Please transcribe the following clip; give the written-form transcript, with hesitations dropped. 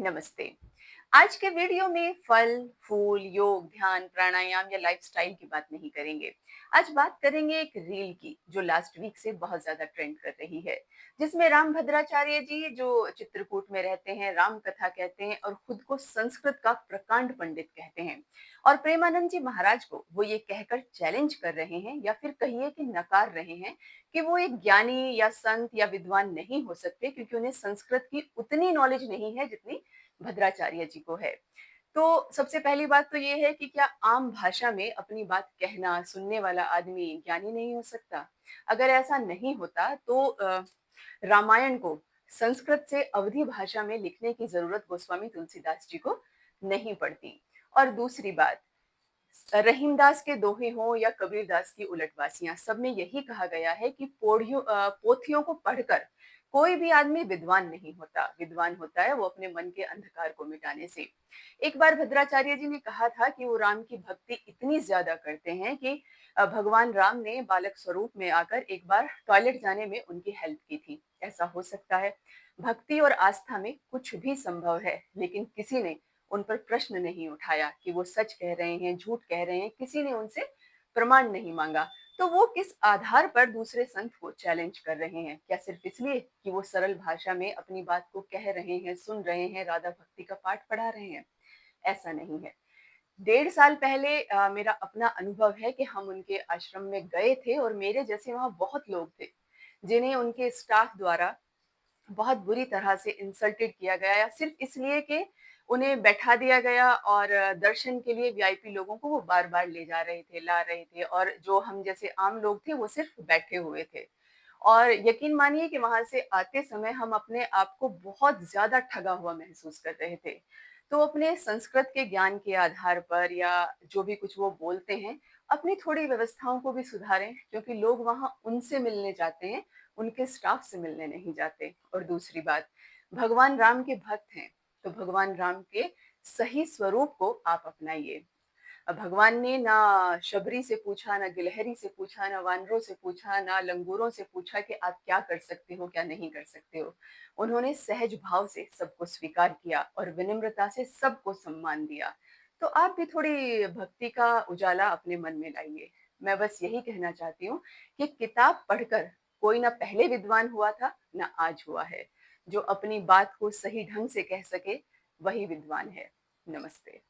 नमस्ते। आज के वीडियो में फल, फूल, योग, ध्यान, प्राणायाम या लाइफस्टाइल की बात नहीं करेंगे। आज बात करेंगे एक रील की जो लास्ट वीक से बहुत ज्यादा ट्रेंड कर रही है, जिसमें राम भद्राचार्य जी जो चित्रकूट में रहते हैं, राम कथा कहते हैं और खुद को संस्कृत का प्रकांड पंडित कहते हैं। और प्रेमानंद जी महाराज को वो ये कहकर चैलेंज कर रहे हैं या फिर कहिए कि नकार रहे हैं कि वो एक ज्ञानी या संत या विद्वान नहीं हो सकते क्योंकि उन्हें संस्कृत की उतनी नॉलेज नहीं है जितनी भद्राचार्य जी को है। तो सबसे पहली बात तो ये है कि क्या आम भाषा में अपनी बात कहना, सुनने वाला आदमी ज्ञानी नहीं हो सकता? अगर ऐसा नहीं होता तो रामायण को संस्कृत से अवधी भाषा में लिखने की जरूरत गोस्वामी तुलसीदास जी को नहीं पड़ती। और दूसरी बात, रहीमदास के दोहे हों या कबीरदास की उलटवासियां, सब में यही कहा गया है कि पोथियों को पढ़कर कोई भी आदमी विद्वान नहीं होता। विद्वान होता है वो अपने मन के अंधकार को मिटाने से। एक बार भद्राचार्य जी ने कहा था कि वो राम की भक्ति इतनी ज्यादा करते हैं कि भगवान राम ने बालक स्वरूप में आकर एक बार टॉयलेट जाने में उनकी हेल्प की थी। ऐसा हो सकता है। भक्ति और आस्था में कुछ भी संभव है, लेकिन किसी ने उन पर प्रश्न नहीं उठाया कि वो सच कह रहे हैं, झूठ कह रहे हैं। किसी ने उनसे प्रमाण नहीं मांगा। तो वो किस आधार पर दूसरे संत को चैलेंज कर रहे हैं? क्या सिर्फ इसलिए कि वो सरल भाषा में अपनी बात को कह रहे हैं, सुन रहे हैं, राधा भक्ति का पाठ पढ़ा रहे हैं? ऐसा नहीं है। 1.5 साल पहले मेरा अपना अनुभव है कि हम उनके आश्रम में गए थे और मेरे जैसे वहां बहुत लोग थे जिन्हें उनके स्टाफ द्वारा बहुत बुरी तरह से इंसल्टेड किया गया, या सिर्फ इसलिए कि उन्हें बैठा दिया गया और दर्शन के लिए वीआईपी लोगों को वो बार-बार ले जा रहे थे, ला रहे थे, और जो हम जैसे आम लोग थे वो सिर्फ बैठे हुए थे। और यकीन मानिए कि वहां से आते समय हम अपने आप को बहुत ज्यादा ठगा हुआ महसूस कर रहे थे। तो अपने संस्कृत के ज्ञान के आधार पर या जो भी कुछ वो बोलते हैं, अपनी थोड़ी व्यवस्थाओं को भी सुधारें, क्योंकि लोग वहां उनसे मिलने जाते हैं, उनके स्टाफ से मिलने नहीं जाते। और दूसरी बात, भगवान राम के भक्त हैं तो भगवान राम के सही स्वरूप को आप अपनाइए। भगवान ने ना शबरी से पूछा, ना गिलहरी से पूछा, ना वानरों से पूछा, ना लंगूरों से पूछा कि आप क्या कर सकते हो, क्या नहीं कर सकते हो। उन्होंने सहज भाव से सबको स्वीकार किया और विनम्रता से सबको सम्मान दिया। तो आप भी थोड़ी भक्ति का उजाला अपने मन में लाइए। मैं बस यही कहना चाहती हूँ कि किताब पढ़कर कोई ना पहले विद्वान हुआ था, ना आज हुआ है। जो अपनी बात को सही ढंग से कह सके, वही विद्वान है। नमस्ते।